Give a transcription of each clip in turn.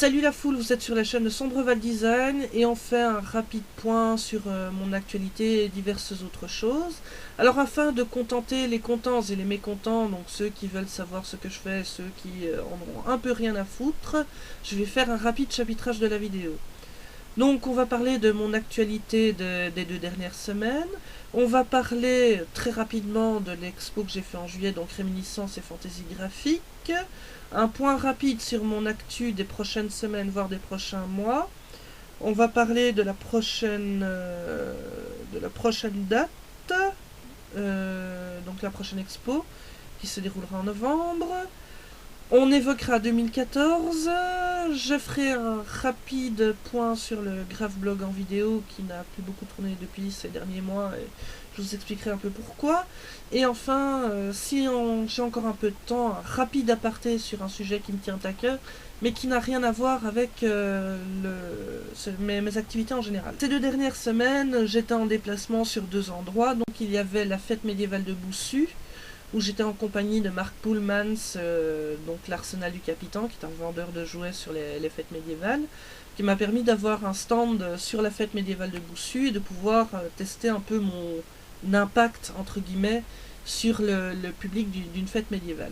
Salut la foule, vous êtes sur la chaîne de Sombreval Design et on fait un rapide point sur mon actualité et diverses autres choses. Alors afin de contenter les contents et les mécontents, donc ceux qui veulent savoir ce que je fais et ceux qui en ont un peu rien à foutre, je vais faire un rapide chapitrage de la vidéo. Donc on va parler de mon actualité des 2 dernières semaines. On va parler très rapidement de l'expo que j'ai fait en juillet, donc Réminiscence et Fantaisie graphique. Un point rapide sur mon actu des prochaines semaines, voire des prochains mois. On va parler de la prochaine date, donc la prochaine expo, qui se déroulera en novembre. On évoquera 2014, je ferai un rapide point sur le Graphblog en vidéo qui n'a plus beaucoup tourné depuis ces derniers mois et je vous expliquerai un peu pourquoi. Et enfin, si j'ai encore un peu de temps, un rapide aparté sur un sujet qui me tient à cœur, mais qui n'a rien à voir avec mes activités en général. Ces 2 dernières semaines, j'étais en déplacement sur 2 endroits, donc il y avait la fête médiévale de Boussu, où j'étais en compagnie de Marc Poelmans, donc l'Arsenal du Capitan, qui est un vendeur de jouets sur les fêtes médiévales, qui m'a permis d'avoir un stand sur la fête médiévale de Boussu et de pouvoir tester un peu mon impact, entre guillemets, sur le public d'une fête médiévale.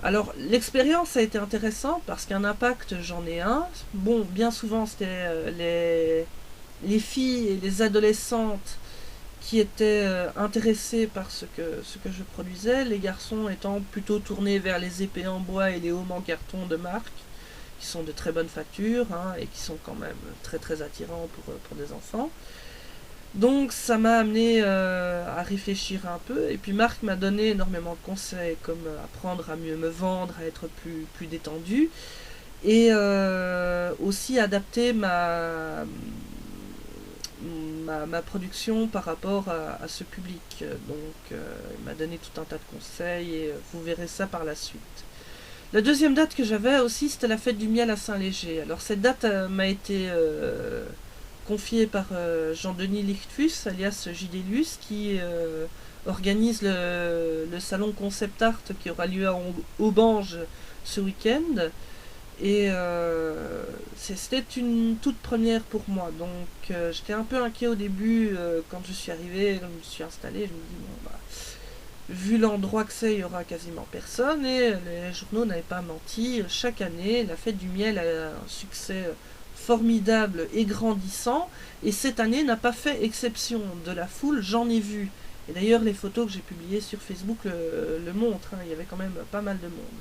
Alors, l'expérience a été intéressante parce qu'un impact, j'en ai un. Bon, bien souvent, c'était les filles et les adolescentes qui étaient intéressés par ce que je produisais, les garçons étant plutôt tournés vers les épées en bois et les hommes en carton de marque, qui sont de très bonne facture hein, et qui sont quand même très très attirants pour des enfants. Donc ça m'a amené à réfléchir un peu, et puis Marc m'a donné énormément de conseils, comme apprendre à mieux me vendre, à être plus détendu, et aussi adapter ma production par rapport à ce public. Donc il m'a donné tout un tas de conseils et vous verrez ça par la suite. La deuxième date que j'avais aussi, c'était la fête du miel à Saint-Léger. Alors cette date m'a été confiée par Jean-Denis Lichtfuss, alias JDLus, qui organise le salon Concept Art qui aura lieu à Aubange ce week-end. Et c'était une toute première pour moi. Donc j'étais un peu inquiet au début quand je suis arrivé, quand je me suis installé. Je me dis, bon, bah, vu l'endroit que c'est, il y aura quasiment personne. Et les journaux n'avaient pas menti. Chaque année, la fête du miel a un succès formidable et grandissant. Et cette année n'a pas fait exception de la foule. J'en ai vu. Et d'ailleurs, les photos que j'ai publiées sur Facebook le montrent. Hein, il y avait quand même pas mal de monde.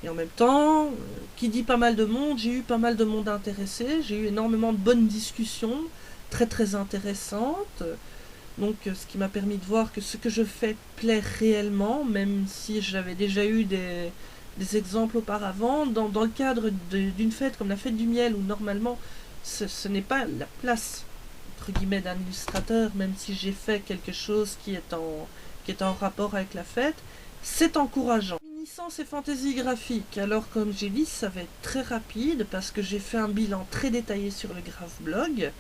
Et en même temps, qui dit pas mal de monde, j'ai eu pas mal de monde intéressé, j'ai eu énormément de bonnes discussions, très très intéressantes. Donc ce qui m'a permis de voir que ce que je fais plaît réellement, même si j'avais déjà eu des exemples auparavant, dans le cadre d'une fête comme la fête du miel, où normalement ce n'est pas la place, entre guillemets, d'un illustrateur, même si j'ai fait quelque chose qui est en rapport avec la fête, c'est encourageant. Réminiscence et fantaisie graphique. Alors comme j'ai dit, ça va être très rapide parce que j'ai fait un bilan très détaillé sur le Graphblog.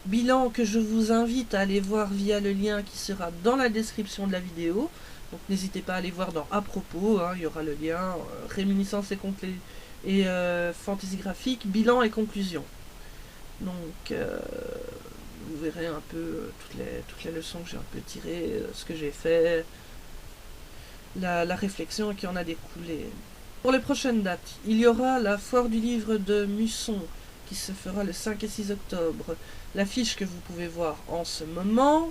Bilan que je vous invite à aller voir via le lien qui sera dans la description de la vidéo. Donc n'hésitez pas à aller voir dans à propos, hein, il y aura le lien Réminiscence et fantaisie graphique, bilan et conclusion. Donc vous verrez un peu toutes les leçons que j'ai un peu tirées, ce que j'ai fait, la réflexion qui en a découlé. Pour les prochaines dates, il y aura la foire du livre de Musson qui se fera le 5 et 6 octobre. L'affiche que vous pouvez voir en ce moment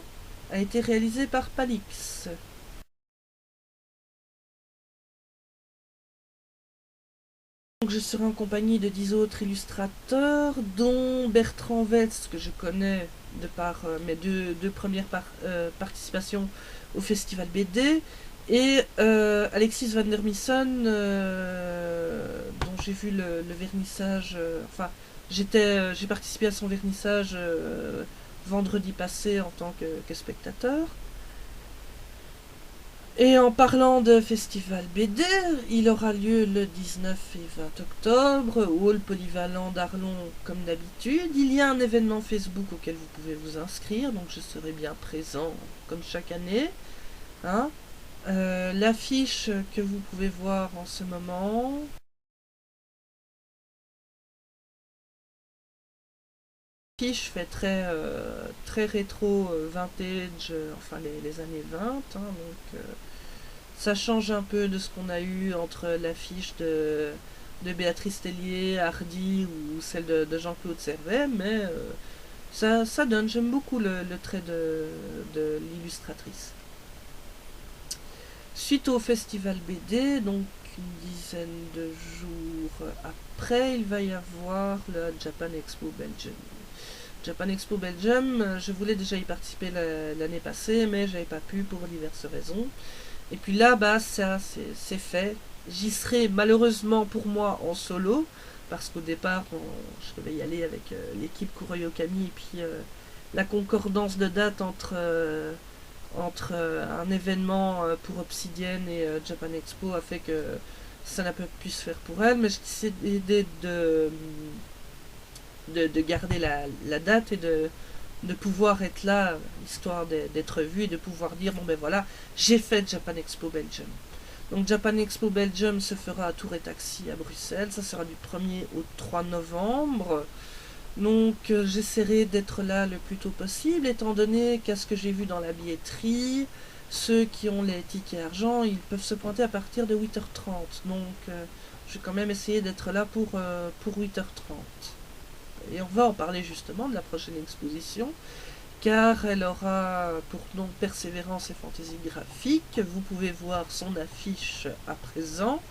a été réalisée par Palix. Donc je serai en compagnie de 10 autres illustrateurs, dont Bertrand Welz, que je connais de par mes deux premières participations au Festival BD, et Alexis van der Missen, dont j'ai vu le vernissage, j'ai participé à son vernissage vendredi passé en tant que spectateur. Et en parlant de festival BD, il aura lieu le 19 et 20 octobre au hall polyvalent d'Arlon comme d'habitude. Il y a un événement Facebook auquel vous pouvez vous inscrire, donc je serai bien présent comme chaque année. Hein. L'affiche que vous pouvez voir en ce moment, l'affiche fait très rétro, vintage, enfin les années 20, hein, donc ça change un peu de ce qu'on a eu entre l'affiche de Béatrice Tellier, Hardy ou celle de Jean-Claude Servet, mais ça donne, j'aime beaucoup le trait de l'illustratrice. Suite au festival BD, donc une dizaine de jours après, il va y avoir le Japan Expo Belgium. Japan Expo Belgium, je voulais déjà y participer l'année passée, mais j'avais pas pu pour diverses raisons. Et puis là, bah, ça, c'est fait. J'y serai malheureusement pour moi en solo, parce qu'au départ, je devais y aller avec l'équipe Kuroyokami, et puis la concordance de date entre un événement pour Obsidian et Japan Expo a fait que ça n'a pas pu se faire pour elle, mais j'ai décidé de garder la date et de pouvoir être là, histoire d'être vu et de pouvoir dire, bon ben voilà, j'ai fait Japan Expo Belgium. Donc Japan Expo Belgium se fera à Tour et Taxi à Bruxelles, ça sera du 1er au 3 novembre. Donc j'essaierai d'être là le plus tôt possible, étant donné qu'à ce que j'ai vu dans la billetterie, ceux qui ont les tickets argent, ils peuvent se pointer à partir de 8h30. Donc je vais quand même essayer d'être là pour 8h30. Et on va en parler justement de la prochaine exposition, car elle aura pour nom Persévérance et Fantaisie Graphique. Vous pouvez voir son affiche à présent.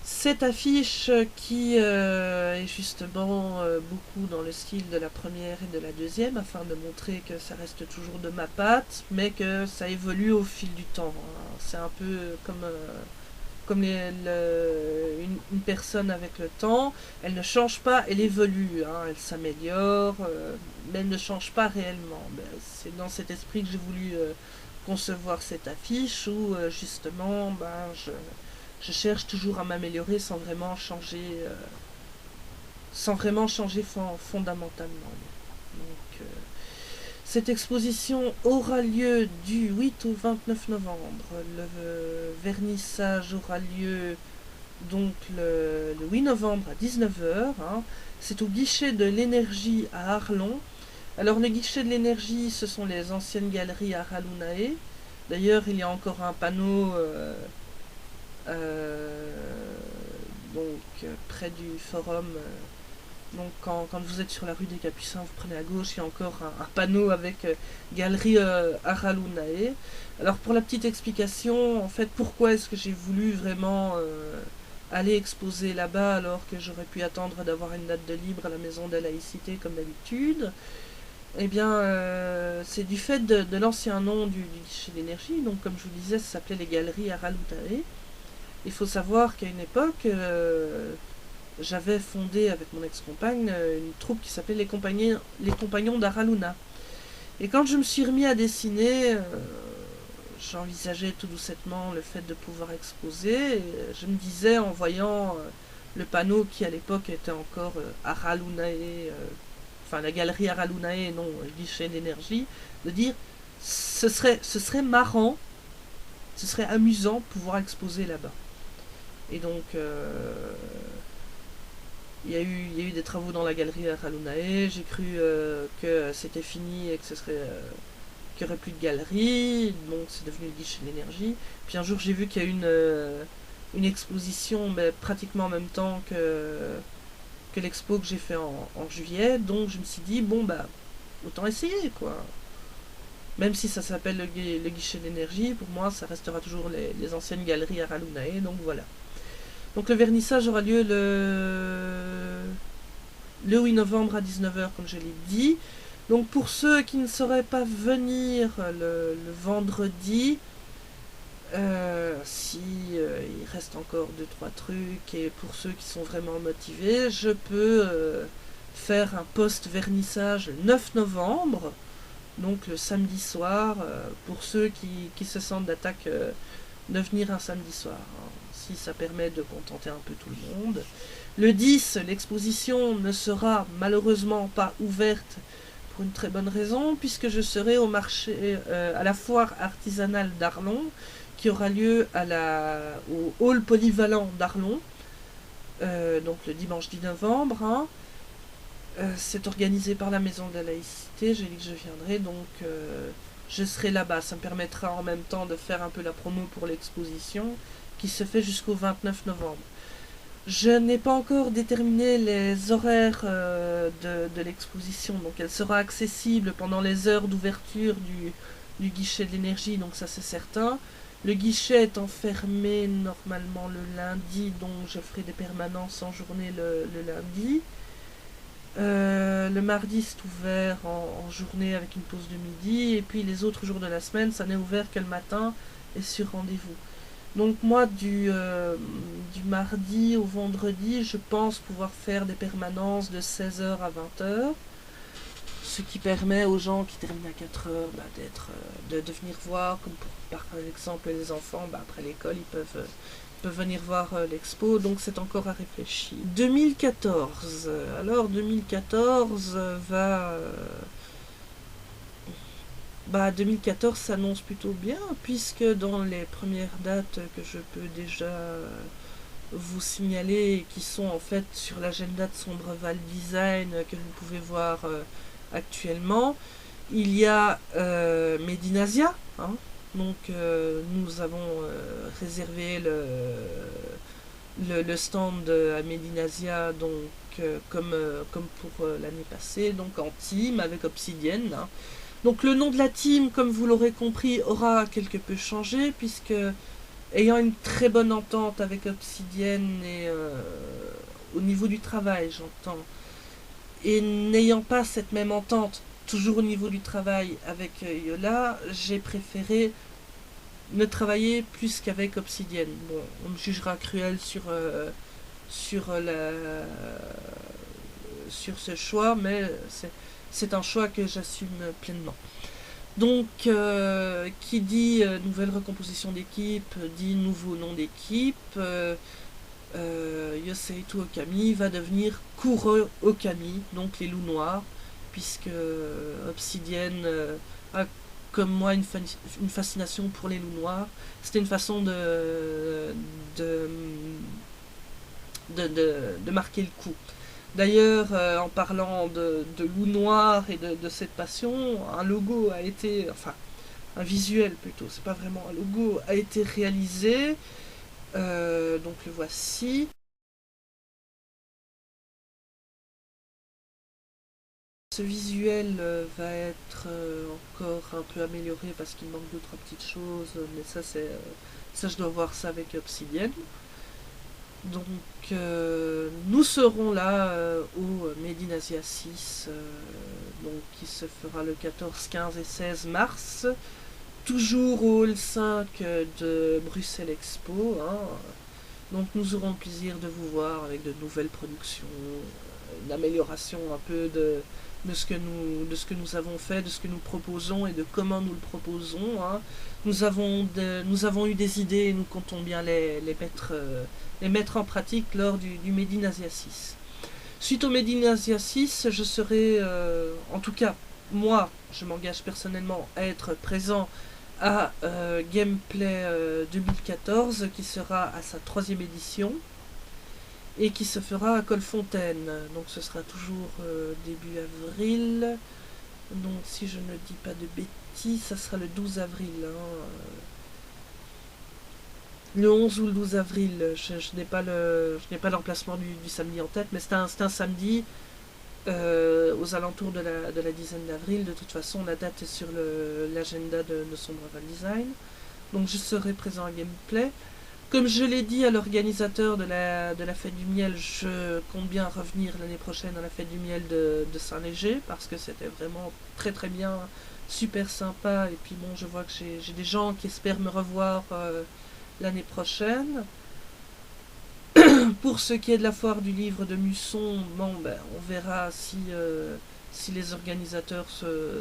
Cette affiche qui est justement beaucoup dans le style de la première et de la deuxième, afin de montrer que ça reste toujours de ma patte, mais que ça évolue au fil du temps. C'est un peu comme une personne avec le temps, elle ne change pas, elle évolue, hein, elle s'améliore, mais elle ne change pas réellement. C'est dans cet esprit que j'ai voulu concevoir cette affiche où justement je cherche toujours à m'améliorer sans vraiment changer fondamentalement. Donc, cette exposition aura lieu du 8 au 29 novembre. Le vernissage aura lieu donc le 8 novembre à 19h. Hein. C'est au guichet de l'énergie à Arlon. Alors le guichet de l'énergie, ce sont les anciennes galeries à Ralunae. D'ailleurs, il y a encore un panneau près du forum. Donc quand vous êtes sur la rue des Capucins, vous prenez à gauche, il y a encore un panneau avec Galerie Aralunae. Alors pour la petite explication, en fait, pourquoi est-ce que j'ai voulu vraiment aller exposer là-bas alors que j'aurais pu attendre d'avoir une date de libre à la Maison de la Laïcité comme d'habitude? Eh bien, c'est du fait de l'ancien nom du guichet d'énergie. Donc comme je vous disais, ça s'appelait les Galeries Aralunae. Il faut savoir qu'à une époque, j'avais fondé avec mon ex-compagne une troupe qui s'appelait les Compagnons d'Araluna. Et quand je me suis remis à dessiner, j'envisageais tout doucettement le fait de pouvoir exposer. Et je me disais, en voyant le panneau qui à l'époque était encore Aralunae, enfin la galerie Aralunae, non, guichet d'énergie, de dire, ce serait marrant, ce serait amusant de pouvoir exposer là-bas. Et donc, il y a eu des travaux dans la galerie à Ralunae. J'ai cru que c'était fini et que qu'il n'y aurait plus de galerie. Donc, c'est devenu le guichet de l'énergie. Puis un jour, j'ai vu qu'il y a une exposition pratiquement en même temps que l'expo que j'ai fait en juillet. Donc, je me suis dit, bon, autant essayer, quoi. Même si ça s'appelle le guichet d'énergie, pour moi, ça restera toujours les anciennes galeries à Ralunae. Donc, voilà. Donc le vernissage aura lieu le 8 novembre à 19h, comme je l'ai dit. Donc pour ceux qui ne sauraient pas venir le vendredi, si il reste encore 2-3 trucs, et pour ceux qui sont vraiment motivés, je peux faire un post-vernissage le 9 novembre, donc le samedi soir, pour ceux qui se sentent d'attaque de venir un samedi soir. Hein. Si ça permet de contenter un peu tout le monde. Le 10, l'exposition ne sera malheureusement pas ouverte pour une très bonne raison, puisque je serai au marché, à la foire artisanale d'Arlon, qui aura lieu au hall polyvalent d'Arlon, donc le dimanche 10 novembre. Hein. C'est organisé par la Maison de la Laïcité, j'ai dit que je viendrai, donc je serai là-bas. Ça me permettra en même temps de faire un peu la promo pour l'exposition qui se fait jusqu'au 29 novembre. Je n'ai pas encore déterminé les horaires de l'exposition, donc elle sera accessible pendant les heures d'ouverture du guichet de l'énergie, donc ça c'est certain. Le guichet étant fermé normalement le lundi, donc je ferai des permanences en journée le lundi. Le mardi c'est ouvert en journée avec une pause de midi, et puis les autres jours de la semaine ça n'est ouvert que le matin et sur rendez-vous. Donc moi du mardi au vendredi je pense pouvoir faire des permanences de 16h à 20h, ce qui permet aux gens qui terminent à 4h de venir voir, comme par exemple les enfants, après l'école ils peuvent venir voir l'expo, donc c'est encore à réfléchir. 2014, alors 2014 va... 2014 s'annonce plutôt bien, puisque dans les premières dates que je peux déjà vous signaler, qui sont en fait sur l'agenda de Sombreval Design, que vous pouvez voir actuellement, il y a Medinasia, hein. Donc nous avons réservé le stand à Medinasia, donc comme pour l'année passée, donc en team avec Obsidienne, hein. Donc le nom de la team, comme vous l'aurez compris, aura quelque peu changé, puisque ayant une très bonne entente avec Obsidienne, et au niveau du travail j'entends, et n'ayant pas cette même entente toujours au niveau du travail avec Yola, j'ai préféré ne travailler plus qu'avec Obsidienne. Bon, on me jugera cruel sur ce choix, mais c'est un choix que j'assume pleinement. Donc, qui dit nouvelle recomposition d'équipe, dit nouveau nom d'équipe. Yoseitu Okami va devenir Kuro Okami, donc les loups noirs, puisque Obsidienne a, comme moi, une fascination pour les loups noirs. C'était une façon de marquer le coup. D'ailleurs, en parlant de loup noir et de cette passion, un logo a été, enfin, un visuel plutôt, c'est pas vraiment un logo, a été réalisé. Donc le voici. Ce visuel va être encore un peu amélioré parce qu'il manque deux trois petites choses, mais ça je dois voir ça avec Obsidienne. Donc nous serons là au Made in Asia 6, donc qui se fera le 14, 15 et 16 mars, toujours au hall 5 de Bruxelles Expo, hein. Donc nous aurons le plaisir de vous voir avec de nouvelles productions, une amélioration un peu de ce que nous avons fait, de ce que nous proposons et de comment nous le proposons, hein. Nous avons eu des idées et nous comptons bien les mettre en pratique lors du Made in Asia 6. Suite au Made in Asia 6, je serai, en tout cas, moi, je m'engage personnellement à être présent à Gameplay 2014, qui sera à sa 3e édition, et qui se fera à Colfontaine. Donc ce sera toujours début avril. Donc si je ne dis pas de bêtises, ça sera le 12 avril. Hein. Le 11 ou le 12 avril, je n'ai pas l'emplacement du samedi en tête, mais c'est un samedi aux alentours de la dizaine d'avril. De toute façon, la date est sur l'agenda de Sombreval Design. Donc je serai présent à Gameplay. Comme je l'ai dit à l'organisateur de la fête du miel, je compte bien revenir l'année prochaine à la fête du miel de Saint-Léger, parce que c'était vraiment très très bien, super sympa, et puis bon, je vois que j'ai des gens qui espèrent me revoir l'année prochaine. Pour ce qui est de la foire du livre de Musson, bon, on verra si les organisateurs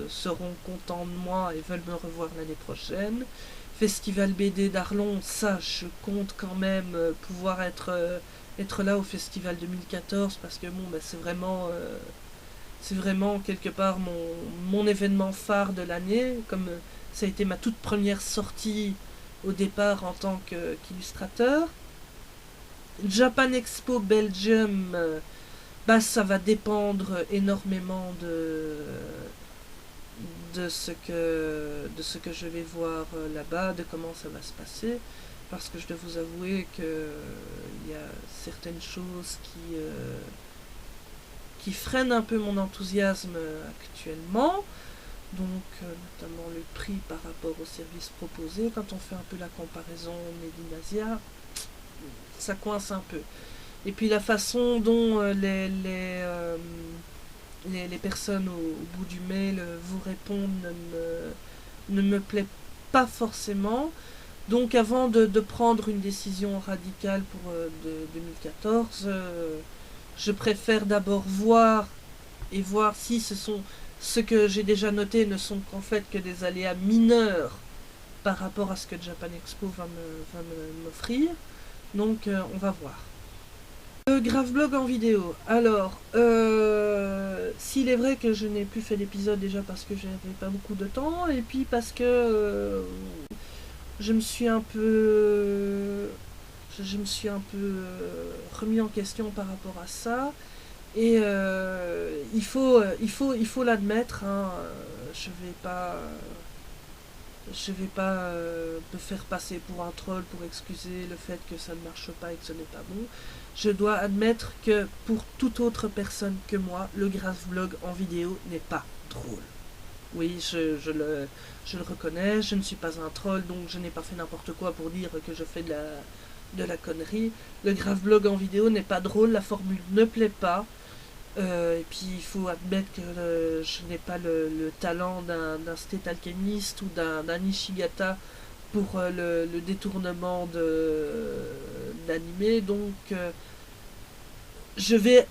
seront contents de moi et veulent me revoir l'année prochaine. Festival BD d'Arlon, ça je compte quand même pouvoir être là au festival 2014, parce que bon, c'est vraiment quelque part mon événement phare de l'année, comme ça a été ma toute première sortie au départ en tant qu'illustrateur. Japan Expo Belgium, bah, ça va dépendre énormément de ce que je vais voir là-bas, de comment ça va se passer, parce que je dois vous avouer que il y a certaines choses qui freinent un peu mon enthousiasme actuellement, donc notamment le prix par rapport aux services proposés. Quand on fait un peu la comparaison Medinasia, ça coince un peu. Et puis la façon dont les personnes au bout du mail vous répondent ne me plaît pas forcément. Donc avant de prendre une décision radicale pour 2014, je préfère d'abord voir si ce que j'ai déjà noté ne sont qu'en fait que des aléas mineurs par rapport à ce que Japan Expo va m'offrir. Donc on va voir. Le Graveblog en vidéo. Alors, s'il est vrai que je n'ai plus fait d'épisode déjà parce que j'avais pas beaucoup de temps, et puis parce que je me suis un peu remis en question par rapport à ça, et il faut l'admettre, hein, je vais pas me faire passer pour un troll pour excuser le fait que ça ne marche pas et que ce n'est pas bon. Je dois admettre que pour toute autre personne que moi, le Graveblog en vidéo n'est pas drôle. Oui, je le reconnais, je ne suis pas un troll, donc je n'ai pas fait n'importe quoi pour dire que je fais de la connerie. Le Graveblog en vidéo n'est pas drôle, la formule ne plaît pas. Et puis il faut admettre que je n'ai pas le talent d'un State Alchemist ou d'un Nishigata pour le détournement d'animé, donc je vais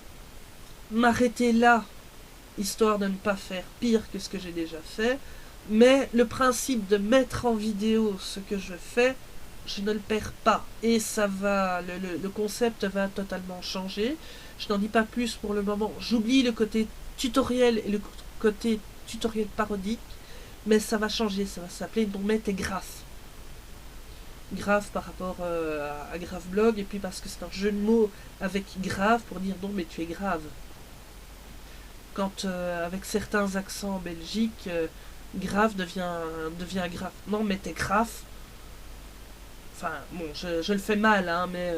m'arrêter là, histoire de ne pas faire pire que ce que j'ai déjà fait, mais le principe de mettre en vidéo ce que je fais, je ne le perds pas, et ça va, le concept va totalement changer. Je n'en dis pas plus pour le moment. J'oublie le côté tutoriel et le côté tutoriel parodique, mais ça va changer, ça va s'appeler Non mais t'es grave. Grave par rapport à Graveblog, et puis parce que c'est un jeu de mots avec grave pour dire non mais tu es grave. Quand avec certains accents en Belgique, grave devient grave. Non mais t'es grave. Enfin bon, je le fais mal, hein, mais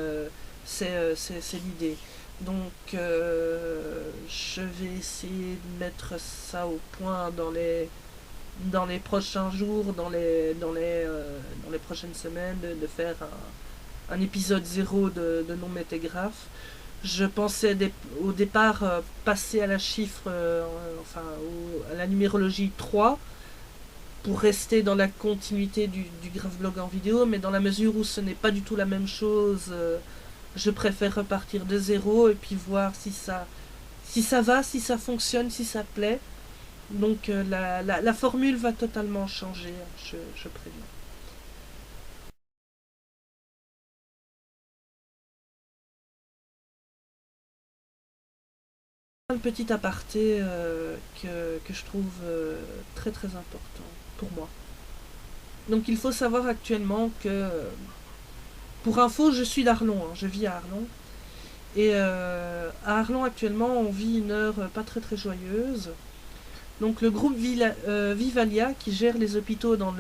c'est l'idée. Donc je vais essayer de mettre ça au point dans les prochains jours, dans les prochaines semaines, de faire un épisode 0 de Non mais t'es grave. Je pensais au départ passer à la chiffre, à la numérologie 3 pour rester dans la continuité du Graveblog en vidéo, mais dans la mesure où ce n'est pas du tout la même chose, je préfère repartir de 0 et puis voir si ça va, si ça fonctionne, si ça plaît. Donc la formule va totalement changer, je préviens. Un petit aparté que je trouve très très important pour moi. Donc il faut savoir actuellement que, pour info, je suis d'Arlon, hein, je vis à Arlon. Et à Arlon actuellement on vit une heure pas très très joyeuse. Donc le groupe Vivalia, qui gère les hôpitaux dans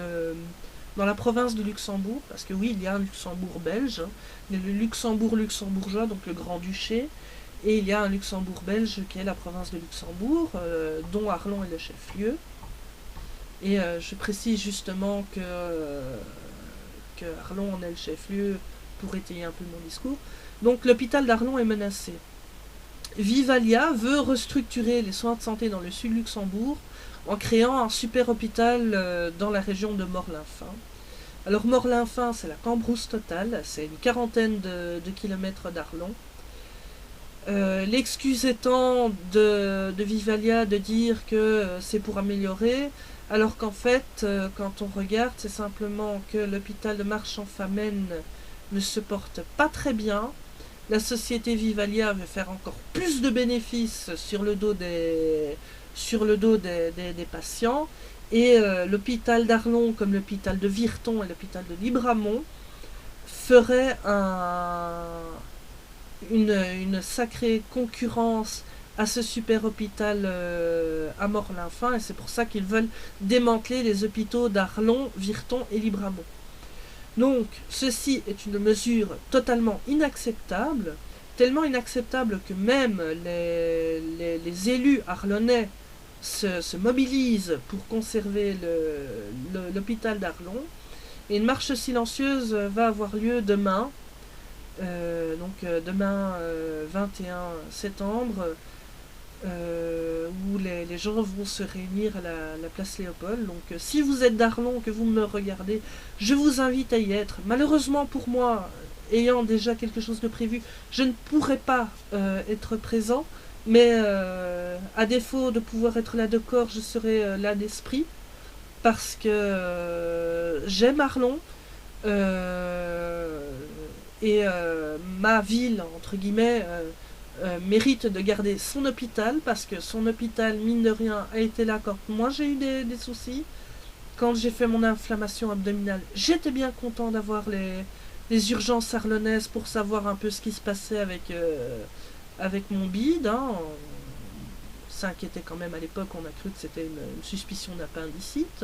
la province de Luxembourg, parce que oui, il y a un Luxembourg belge, il y a le Luxembourg luxembourgeois, donc le Grand-Duché, et il y a un Luxembourg belge qui est la province de Luxembourg, dont Arlon est le chef-lieu. Et je précise justement que Arlon en est le chef-lieu pour étayer un peu mon discours. Donc l'hôpital d'Arlon est menacé. Vivalia veut restructurer les soins de santé dans le sud Luxembourg en créant un super hôpital dans la région de Morlinfin. Alors Morlinfin, c'est la cambrousse totale, c'est une quarantaine de kilomètres d'Arlon. L'excuse étant de Vivalia de dire que c'est pour améliorer, alors qu'en fait, quand on regarde, c'est simplement que l'hôpital de Marchand-Famenne ne se porte pas très bien. La société Vivalia veut faire encore plus de bénéfices sur le dos sur le dos des patients. Et l'hôpital d'Arlon, comme l'hôpital de Virton et l'hôpital de Libramont, ferait une sacrée concurrence à ce super hôpital à Morlin-Fin, et c'est pour ça qu'ils veulent démanteler les hôpitaux d'Arlon, Virton et Libramont. Donc, ceci est une mesure totalement inacceptable, tellement inacceptable que même les élus arlonnais se mobilisent pour conserver l'hôpital d'Arlon. Et une marche silencieuse va avoir lieu demain, demain 21 septembre, où les gens vont se réunir à la place Léopold. Donc si vous êtes d'Arlon, que vous me regardez, je vous invite à y être. Malheureusement pour moi, ayant déjà quelque chose de prévu, je ne pourrai pas être présent, mais à défaut de pouvoir être là de corps, je serai là d'esprit, parce que j'aime Arlon, et ma ville, entre guillemets, mérite de garder son hôpital, parce que son hôpital, mine de rien, a été là quand moi j'ai eu des soucis. Quand j'ai fait mon inflammation abdominale, j'étais bien content d'avoir les urgences arlonnaises pour savoir un peu ce qui se passait avec mon bide. Hein. On s'inquiétait quand même à l'époque, on a cru que c'était une suspicion d'appendicite.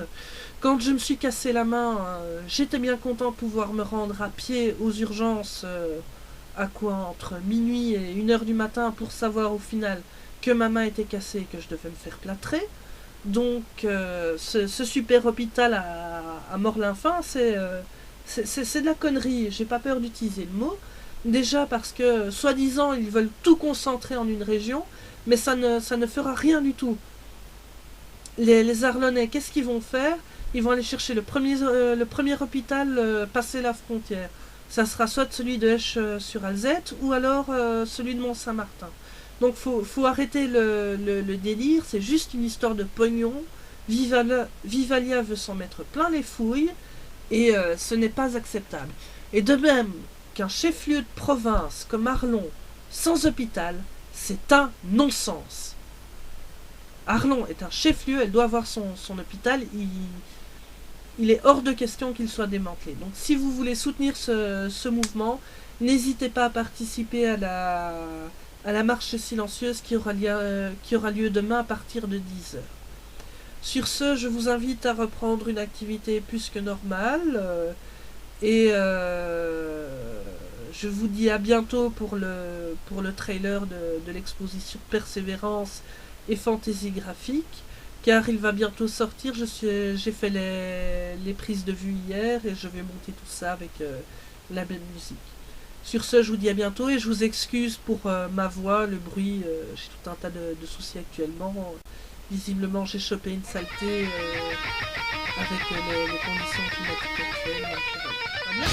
Quand je me suis cassé la main, j'étais bien content de pouvoir me rendre à pied aux urgences entre minuit et 1h du matin pour savoir au final que ma main était cassée et que je devais me faire plâtrer. Donc ce super hôpital à Morlin-Fin, c'est de la connerie, j'ai pas peur d'utiliser le mot. Déjà parce que, soi-disant, ils veulent tout concentrer en une région, mais ça ne fera rien du tout. Les Arlonnais, qu'est-ce qu'ils vont faire? Ils vont aller chercher le premier hôpital passer la frontière. Ça sera soit celui de Esch-sur-Alzette, ou alors celui de Mont-Saint-Martin. Donc faut arrêter le délire, c'est juste une histoire de pognon. Vivalia veut s'en mettre plein les fouilles, et ce n'est pas acceptable. Et de même qu'un chef-lieu de province comme Arlon, sans hôpital, c'est un non-sens. Arlon est un chef-lieu, elle doit avoir son hôpital, il est hors de question qu'il soit démantelé. Donc si vous voulez soutenir ce mouvement, n'hésitez pas à participer à la marche silencieuse qui aura lieu demain à partir de 10h. Sur ce, je vous invite à reprendre une activité plus que normale, et je vous dis à bientôt pour le trailer de l'exposition Persévérance et Fantaisie graphique, car il va bientôt sortir. J'ai fait les prises de vue hier et je vais monter tout ça avec la belle musique. Sur ce, je vous dis à bientôt et je vous excuse pour ma voix, le bruit. J'ai tout un tas de soucis actuellement. Visiblement, j'ai chopé une saleté avec les conditions climatiques actuelles. Donc, voilà.